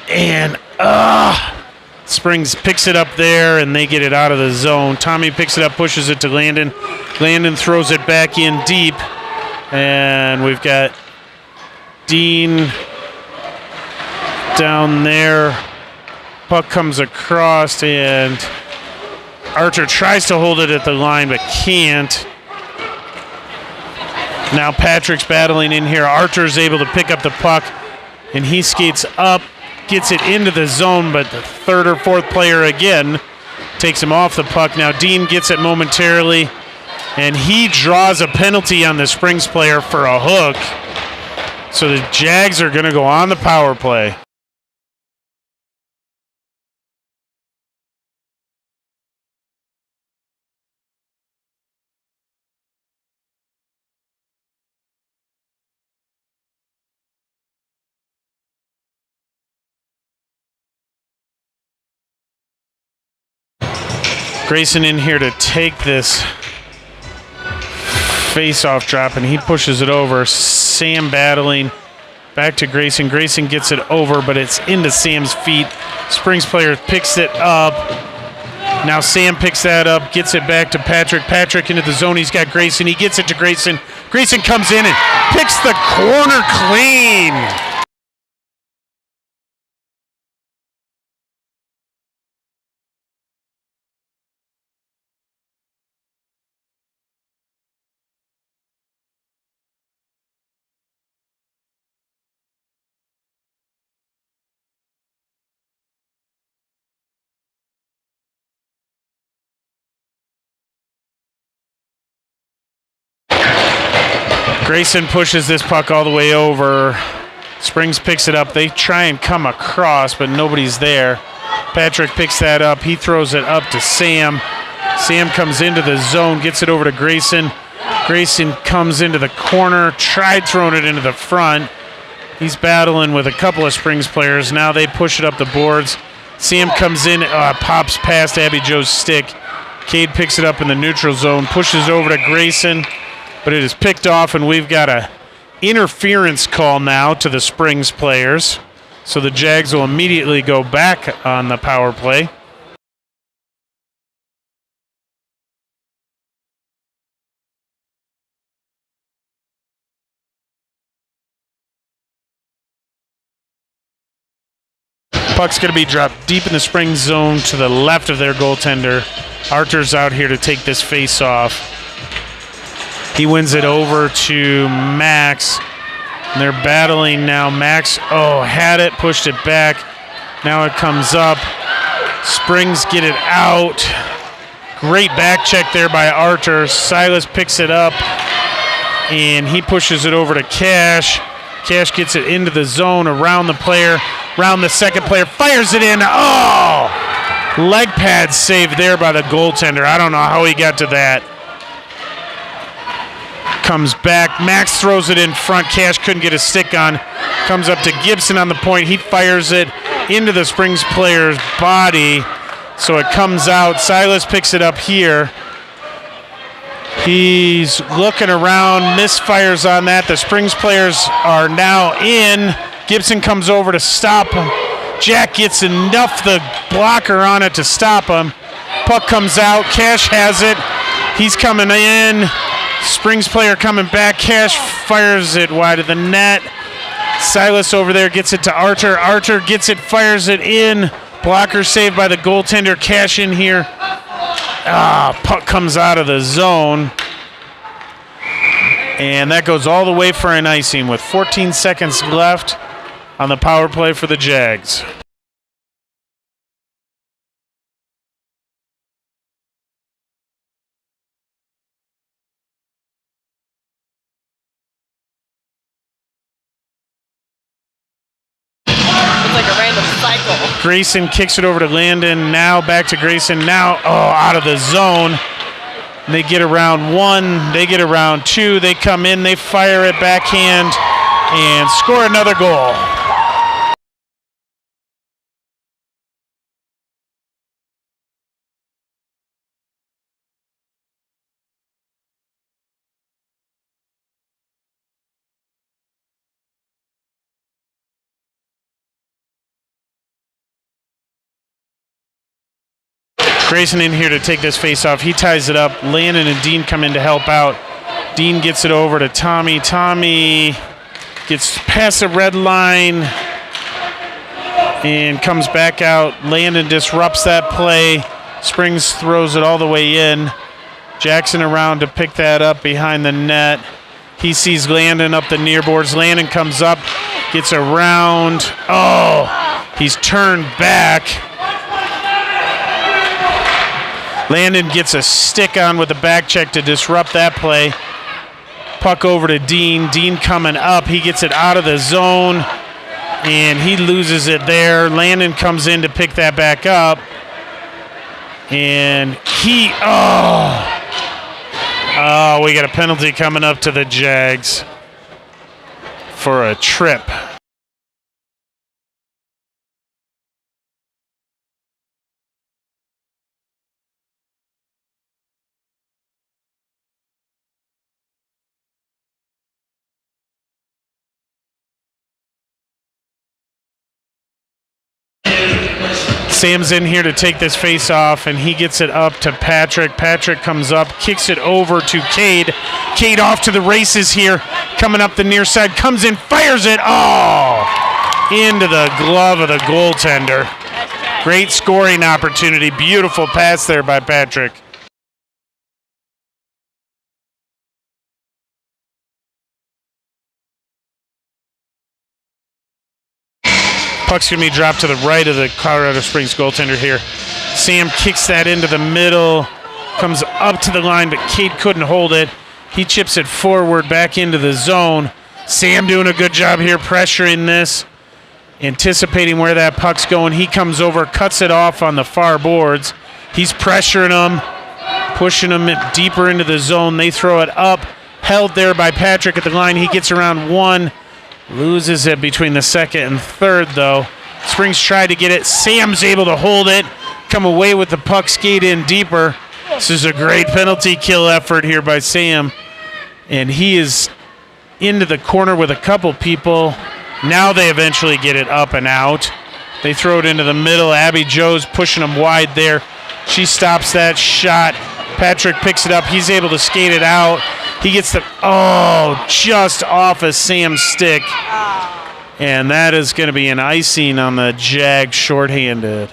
And Springs picks it up there, and they get it out of the zone. Tommy picks it up, pushes it to Landon. Landon throws it back in deep. And we've got Dean down there. Puck comes across, and Archer tries to hold it at the line, but can't. Now Patrick's battling in here. Archer's able to pick up the puck, and he skates up, gets it into the zone, but the third or fourth player again takes him off the puck. Now Dean gets it momentarily, and he draws a penalty on the Springs player for a hook. So the Jags are going to go on the power play. Grayson in here to take this face-off drop, and he pushes it over. Sam battling back to Grayson. Grayson gets it over, but it's into Sam's feet. Springs player picks it up. Now Sam picks that up, gets it back to Patrick. Patrick into the zone. He's got Grayson. He gets it to Grayson. Grayson comes in and picks the corner clean. Grayson pushes this puck all the way over. Springs picks it up. They try and come across, but nobody's there. Patrick picks that up. He throws it up to Sam. Sam comes into the zone, gets it over to Grayson. Grayson comes into the corner, tried throwing it into the front. He's battling with a couple of Springs players. Now they push it up the boards. Sam comes in, pops past Abby Joe's stick. Cade picks it up in the neutral zone, pushes over to Grayson, but it is picked off, and we've got a interference call now to the Springs players. So the Jags will immediately go back on the power play. Puck's going to be dropped deep in the Springs zone to the left of their goaltender. Archer's out here to take this face off. He wins it over to Max. And they're battling now. Max, had it, pushed it back. Now it comes up. Springs get it out. Great back check there by Archer. Silas picks it up, and he pushes it over to Cash. Cash gets it into the zone, around the player, around the second player, fires it in. Leg pad saved there by the goaltender. I don't know how he got to that. Comes back. Max throws it in front. Cash couldn't get a stick on. Comes up to Gibson on the point. He fires it into the Springs player's body. So it comes out. Silas picks it up here. He's looking around. Misfires on that. The Springs players are now in. Gibson comes over to stop him. Jack gets enough the blocker on it to stop him. Puck comes out. Cash has it. He's coming in. Springs player coming back. Cash fires it wide of the net. Silas over there gets it to Archer. Archer gets it, fires it in. Blocker saved by the goaltender. Cash in here. Puck comes out of the zone. And that goes all the way for an icing with 14 seconds left. on the power play for the Jags. Like a random cycle. Grayson kicks it over to Landon. Now back to Grayson. Now, out of the zone. They get around one. They get around two. They come in. They fire it backhand and score another goal. Grayson in here to take this face off. He ties it up. Landon and Dean come in to help out. Dean gets it over to Tommy. Tommy gets past the red line and comes back out. Landon disrupts that play. Springs throws it all the way in. Jackson around to pick that up behind the net. He sees Landon up the near boards. Landon comes up, gets around. He's turned back. Landon gets a stick on with a back check to disrupt that play. Puck over to Dean. Dean coming up. He gets it out of the zone, and he loses it there. Landon comes in to pick that back up. And we got a penalty coming up to the Jags for a trip. Sam's in here to take this face off, and he gets it up to Patrick. Patrick comes up, kicks it over to Cade. Cade off to the races here, coming up the near side, comes in, fires it. Into the glove of the goaltender. Great scoring opportunity. Beautiful pass there by Patrick. Puck's going to be dropped to the right of the Colorado Springs goaltender here. Sam kicks that into the middle, comes up to the line, but Cade couldn't hold it. He chips it forward back into the zone. Sam doing a good job here pressuring this, anticipating where that puck's going. He comes over, cuts it off on the far boards. He's pressuring them, pushing them deeper into the zone. They throw it up, held there by Patrick at the line. He gets around one. Loses it between the second and third, though. Springs tried to get it. Sam's able to hold it, come away with the puck, skate in deeper. This is a great penalty kill effort here by Sam. And he is into the corner with a couple people. Now they eventually get it up and out. They throw it into the middle. Abby Joe's pushing them wide there. She stops that shot. Patrick picks it up. He's able to skate it out. He gets the, just off of Sam's stick. And that is going to be an icing on the Jag shorthanded.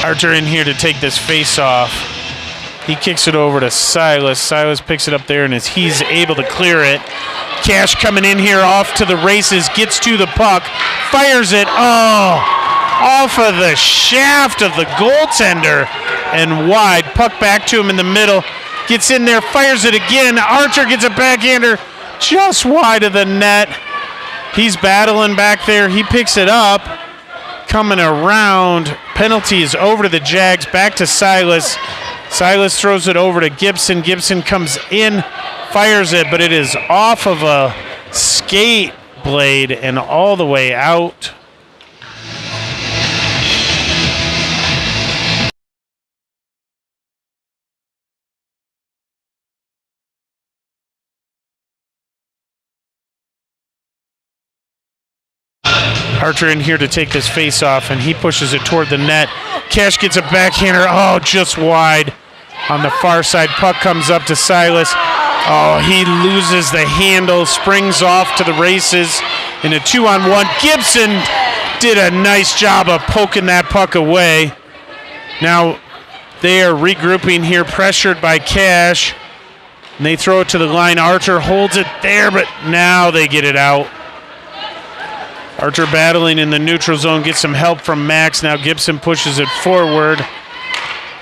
Archer in here to take this face off. He kicks it over to Silas. Silas picks it up there, and as he's able to clear it, Cash coming in here off to the races, gets to the puck, fires it, off of the shaft of the goaltender and wide. Puck back to him in the middle, gets in there, fires it again. Archer gets a backhander just wide of the net. He's battling back there. He picks it up, coming around. Penalty is over to the Jags, back to Silas. Silas throws it over to Gibson. Gibson comes in, fires it, but it is off of a skate blade and all the way out. Archer in here to take this face off, and he pushes it toward the net. Cash gets a backhander, just wide on the far side. Puck comes up to Silas. He loses the handle, springs off to the races, in a 2-on-1. Gibson did a nice job of poking that puck away. Now they are regrouping here, pressured by Cash. And they throw it to the line. Archer holds it there, but now they get it out. Archer battling in the neutral zone, gets some help from Max. Now Gibson pushes it forward.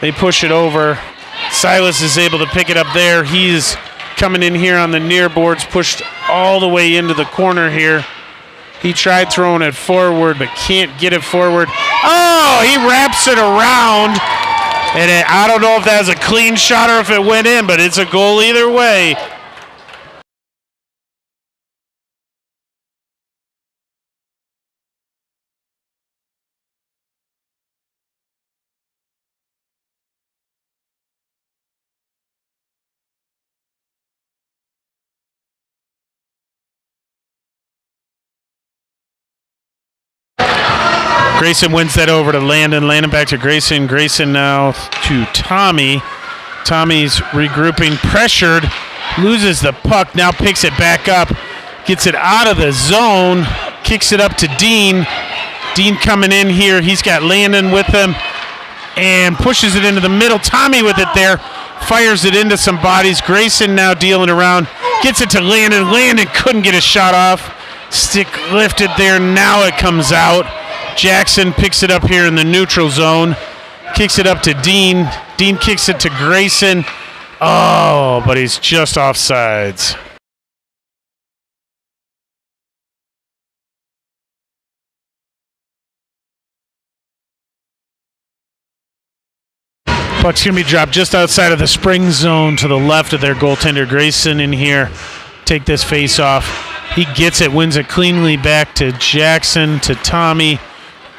They push it over. Silas is able to pick it up there. He's coming in here on the near boards, pushed all the way into the corner here. He tried throwing it forward, but can't get it forward. Oh, he wraps it around. And I don't know if that was a clean shot or if it went in, but it's a goal either way. Grayson wins that over to Landon. Landon back to Grayson. Grayson now to Tommy. Tommy's regrouping, pressured, loses the puck, now picks it back up, gets it out of the zone, kicks it up to Dean. Dean coming in here. He's got Landon with him and pushes it into the middle. Tommy with it there, fires it into some bodies. Grayson now dealing around, gets it to Landon. Landon couldn't get a shot off. Stick lifted there. Now it comes out. Jackson picks it up here in the neutral zone. Kicks it up to Dean. Dean kicks it to Grayson. Oh, but he's just offsides. Puck's going to be dropped just outside of the spring zone to the left of their goaltender. Grayson in here. Take this face off. He gets it, wins it cleanly back to Jackson, to Tommy.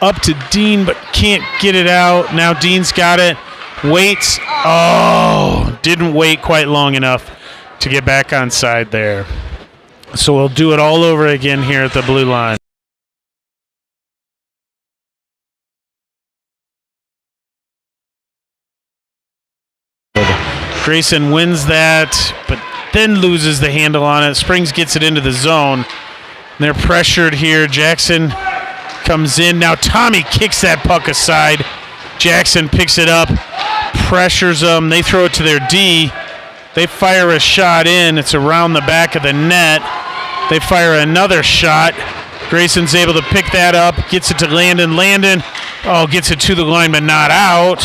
Up to Dean, but can't get it out. Now Dean's got it. Waits. Oh, didn't wait quite long enough to get back on side there. So we'll do it all over again here at the blue line. Grayson wins that, but then loses the handle on it. Springs gets it into the zone. They're pressured here. Jackson comes in. Now Tommy kicks that puck aside. Jackson picks it up, pressures them. They throw it to their D. They fire a shot in. It's around the back of the net. They fire another shot. Grayson's able to pick that up, gets it to Landon. Landon, gets it to the line, but not out.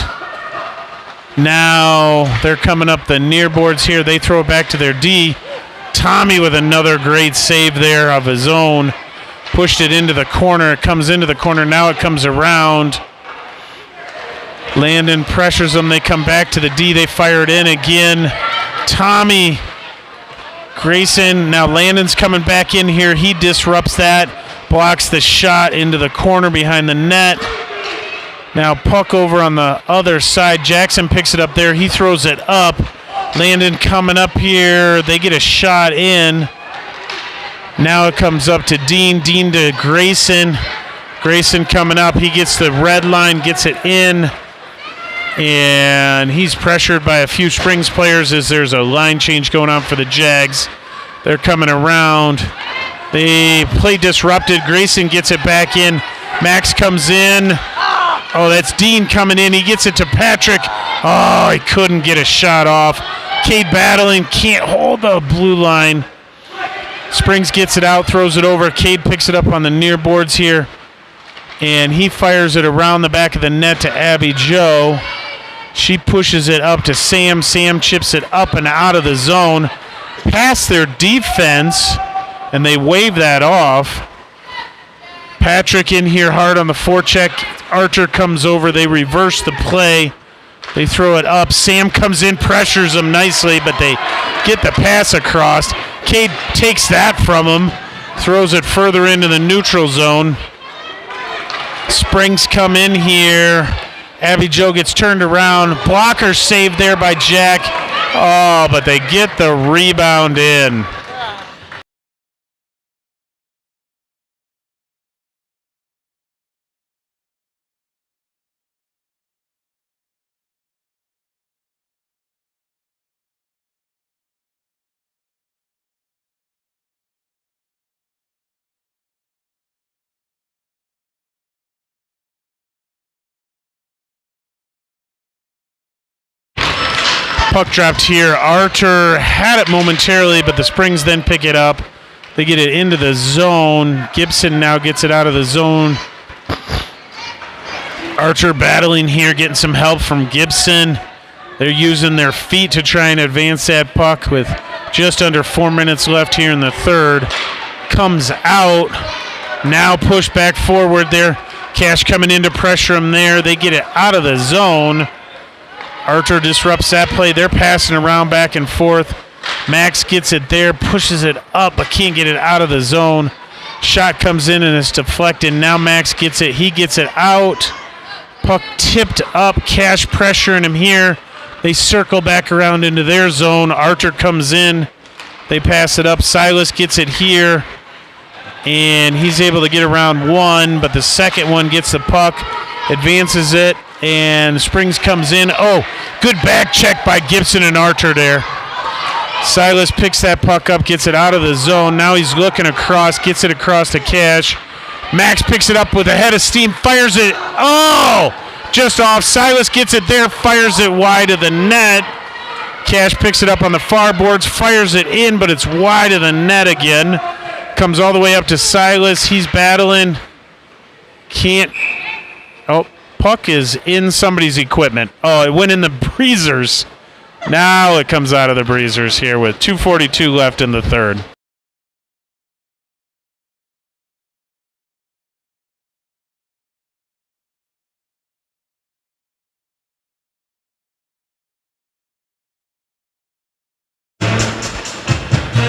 Now they're coming up the near boards here. They throw it back to their D. Tommy with another great save there of his own. Pushed it into the corner. It comes into the corner. Now it comes around. Landon pressures them. They come back to the D. They fire it in again. Tommy, Grayson. Now Landon's coming back in here. He disrupts that. Blocks the shot into the corner behind the net. Now puck over on the other side. Jackson picks it up there. He throws it up. Landon coming up here. They get a shot in. Now it comes up to Dean. Dean to Grayson. Grayson coming up. He gets the red line, gets it in. And he's pressured by a few Springs players as there's a line change going on for the Jags. They're coming around. They play disrupted. Grayson gets it back in. Max comes in. Oh, that's Dean coming in. He gets it to Patrick. Oh, he couldn't get a shot off. Cade battling. Can't hold the blue line. Springs gets it out, throws it over. Cade picks it up on the near boards here. And he fires it around the back of the net to Abby Joe. She pushes it up to Sam. Sam chips it up and out of the zone. Past their defense. And they wave that off. Patrick in here hard on the forecheck. Archer comes over. They reverse the play. They throw it up. Sam comes in, pressures them nicely, but they get the pass across. Cade takes that from him, throws it further into the neutral zone. Springs come in here. Abby Joe gets turned around. Blocker saved there by Jack. Oh, but they get the rebound in. Puck dropped here. Archer had it momentarily, but the Springs then pick it up. They get it into the zone. Gibson now gets it out of the zone. Archer battling here, getting some help from Gibson. They're using their feet to try and advance that puck with just under 4 minutes left here in the third. Comes out. Now push back forward there. Cash coming in to pressure him there. They get it out of the zone. Archer disrupts that play. They're passing around back and forth. Max gets it there, pushes it up, but can't get it out of the zone. Shot comes in and it's deflected. Now Max gets it. He gets it out. Puck tipped up. Cash pressuring him here. They circle back around into their zone. Archer comes in. They pass it up. Silas gets it here. And he's able to get around one, but the second one gets the puck, advances it, and Springs comes in. Oh, good back check by Gibson and Archer there. Silas picks that puck up, gets it out of the zone. Now he's looking across, gets it across to Cash. Max picks it up with a head of steam, fires it. Oh, just off. Silas gets it there, fires it wide of the net. Cash picks it up on the far boards, fires it in, but it's wide of the net again. Comes all the way up to Silas. He's battling. Can't. Oh, puck is in somebody's equipment. Oh, it went in the breezers. Now it comes out of the breezers here with 2:42 left in the third.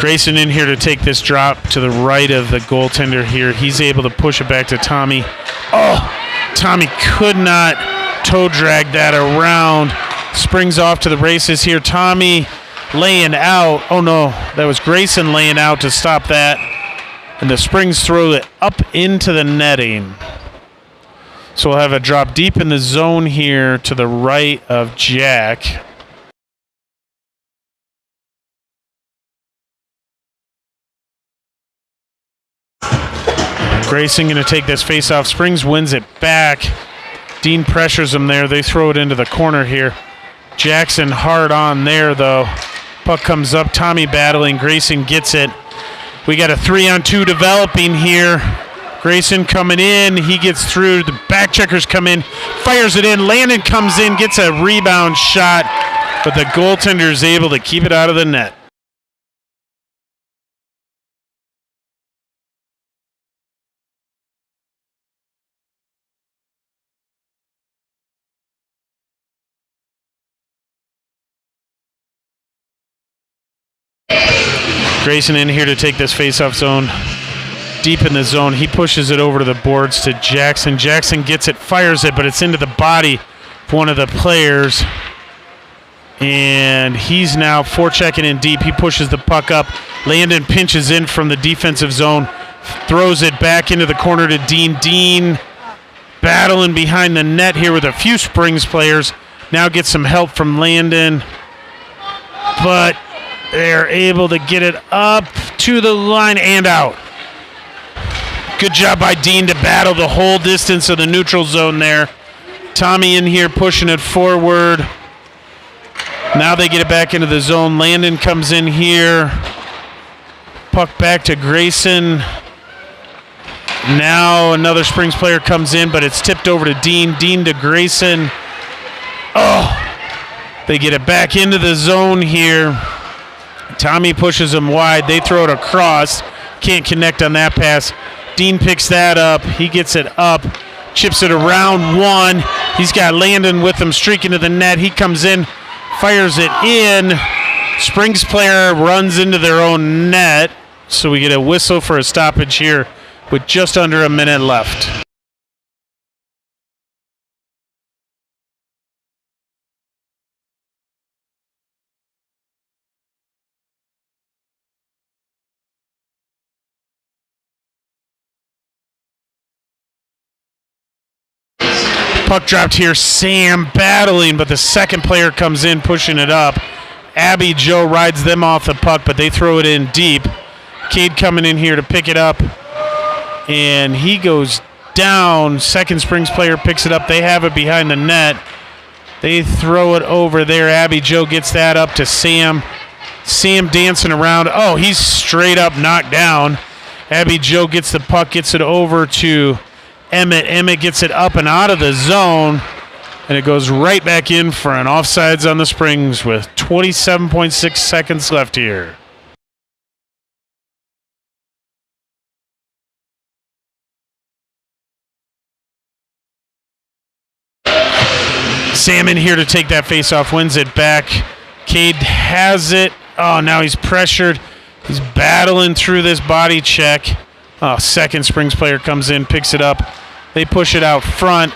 Grayson in here to take this drop to the right of the goaltender here. He's able to push it back to Tommy. Oh, Tommy could not toe drag that around. Springs off to the races here. Tommy laying out. Oh no, that was Grayson laying out to stop that. And the Springs throw it up into the netting. So we'll have a drop deep in the zone here to the right of Jack. Grayson going to take this face-off. Springs wins it back. Dean pressures him there. They throw it into the corner here. Jackson hard on there, though. Puck comes up. Tommy battling. Grayson gets it. We got a 3-on-2 developing here. Grayson coming in. He gets through. The back checkers come in. Fires it in. Landon comes in. Gets a rebound shot. But the goaltender is able to keep it out of the net. Grayson in here to take this face-off zone. Deep in the zone. He pushes it over to the boards to Jackson. Jackson gets it, fires it, but it's into the body of one of the players. And he's now forechecking in deep. He pushes the puck up. Landon pinches in from the defensive zone. Throws it back into the corner to Dean. Dean battling behind the net here with a few Springs players. Now gets some help from Landon. But they're able to get it up to the line and out. Good job by Dean to battle the whole distance of the neutral zone there. Tommy in here pushing it forward. Now they get it back into the zone. Landon comes in here. Puck back to Grayson. Now another Springs player comes in, but it's tipped over to Dean. Dean to Grayson. Oh, they get it back into the zone here. Tommy pushes them wide. They throw it across. Can't connect on that pass. Dean picks that up. He gets it up. Chips it around one. He's got Landon with him streaking to the net. He comes in. Fires it in. Springs player runs into their own net. So we get a whistle for a stoppage here with just under a minute left. Puck dropped here. Sam battling, but the second player comes in pushing it up. Abby Joe rides them off the puck, but they throw it in deep. Cade coming in here to pick it up, and he goes down. Second Springs player picks it up. They have it behind the net. They throw it over there. Abby Joe gets that up to Sam. Sam dancing around. Oh, he's straight up knocked down. Abby Joe gets the puck, gets it over to Emmett. Emmett gets it up and out of the zone, and it goes right back in for an offsides on the Springs with 27.6 seconds left here. Sam in here to take that faceoff, wins it back. Cade has it. Oh, now he's pressured. He's battling through this body check. Oh, second Springs player comes in, picks it up. They push it out front.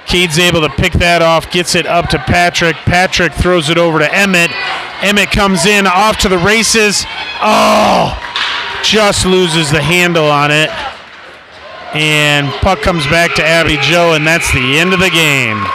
Cade's able to pick that off, gets it up to Patrick. Patrick throws it over to Emmett. Emmett comes in, off to the races. Oh, just loses the handle on it. And puck comes back to Abby Joe, and that's the end of the game.